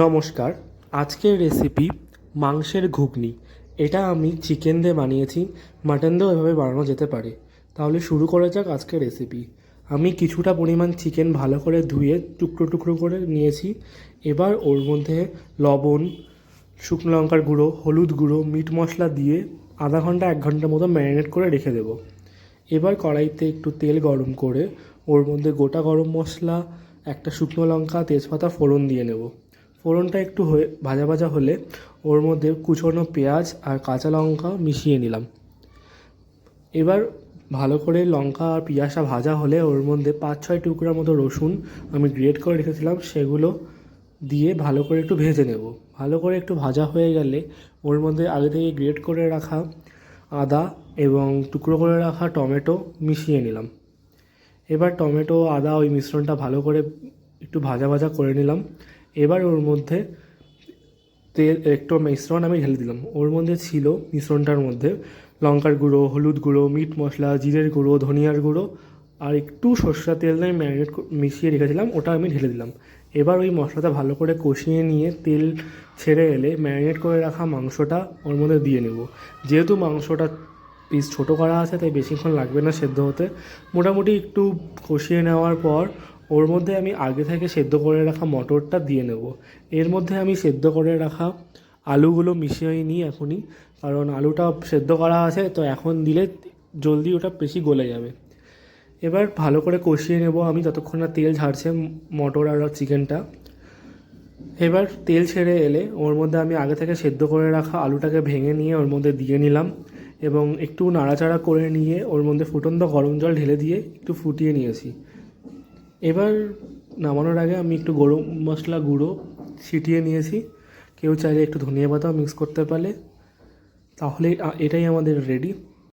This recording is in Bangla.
নমস্কার। আজকের রেসিপি মাংসের ঘুগনি। এটা আমি চিকেন দিয়ে বানিয়েছি, মাটন দিয়েও এভাবে বানানো যেতে পারে। তাহলে শুরু করা যাক আজকের রেসিপি। আমি কিছুটা পরিমাণ চিকেন ভালো করে ধুয়ে টুকরো টুকরো করে নিয়েছি। এবার ওর মধ্যে লবণ, শুকনো লঙ্কার গুঁড়ো, হলুদ গুঁড়ো, মিট মশলা দিয়ে আধা ঘন্টা 1 ঘন্টা মতো ম্যারিনেট করে রেখে দেবো। এবার কড়াইতে একটু তেল গরম করে ওর মধ্যে গোটা গরম মশলা, একটা শুকনো লঙ্কা, তেজপাতা ফোড়ন দিয়ে নেব। ফোড়নটা একটু ভাজা ভাজা হলে ওর মধ্যে কুচনো পেঁয়াজ আর কাঁচা লঙ্কা মিশিয়ে নিলাম। এবার ভালো করে লঙ্কা আর পেঁয়াজটা ভাজা হলে ওর মধ্যে 5-6 টুকরার মতো রসুন আমি গ্রেট করে রেখেছিলাম, সেগুলো দিয়ে ভালো করে একটু ভেজে নেব। ভালো করে একটু ভাজা হয়ে গেলে ওর মধ্যে আগে থেকে গ্রেট করে রাখা আদা এবং টুকরো করে রাখা টমেটো মিশিয়ে নিলাম। এবার টমেটো আদা ওই মিশ্রণটা ভালো করে একটু ভাজা ভাজা করে নিলাম। এবার ওর মধ্যে তেল একটু মিশ্রণ আমি ঢেলে দিলাম। ওর মধ্যে ছিল মিশ্রণটার মধ্যে লঙ্কার গুঁড়ো, হলুদ গুঁড়ো, মিট মশলা, জিরের গুঁড়ো, ধনিয়ার গুঁড়ো আর একটু সরষের তেল দিয়ে মিশিয়ে রেখেছিলাম, ওটা আমি ঢেলে দিলাম। এবার ওই মশলাটা ভালো করে কষিয়ে নিয়ে তেল ছেড়ে এলে ম্যারিনেট করে রাখা মাংসটা ওর মধ্যে দিয়ে নেব। যেহেতু মাংসটা পিস ছোটো করা আছে তাই বেশিক্ষণ লাগবে না সেদ্ধ হতে। মোটামুটি একটু কষিয়ে নেওয়ার পর ওর মধ্যে আমি আগে থেকে সেদ্ধ করে রাখা মটরটা দিয়ে নেব। এর মধ্যে আমি সেদ্ধ করে রাখা আলুগুলো মিশিয়ে নিই এখনই, কারণ আলুটা সেদ্ধ করা আছে, তো এখন দিলে জলদি ওটা বেশি গলে যাবে। এবার ভালো করে কষিয়ে নেব আমি যতক্ষণ না তেল ঝাড়ছে মটর আর চিকেনটা। এবার তেল ছেড়ে এলে ওর মধ্যে আমি আগে থেকে সেদ্ধ করে রাখা আলুটাকে ভেঙে নিয়ে ওর মধ্যে দিয়ে নিলাম এবং একটু নাড়াচাড়া করে নিয়ে ওর মধ্যে ফুটন্ত গরম জল ঢেলে দিয়ে একটু ফুটিয়ে নিয়েছি। এবার নামানোর আগে আমি একটু গরম মশলা গুঁড়ো ছিটিয়ে নিয়েছি। কেউ চাইলে একটু ধনিয়া পাতাও মিক্স করতে পারে। তাহলে এটাই আমাদের রেডি।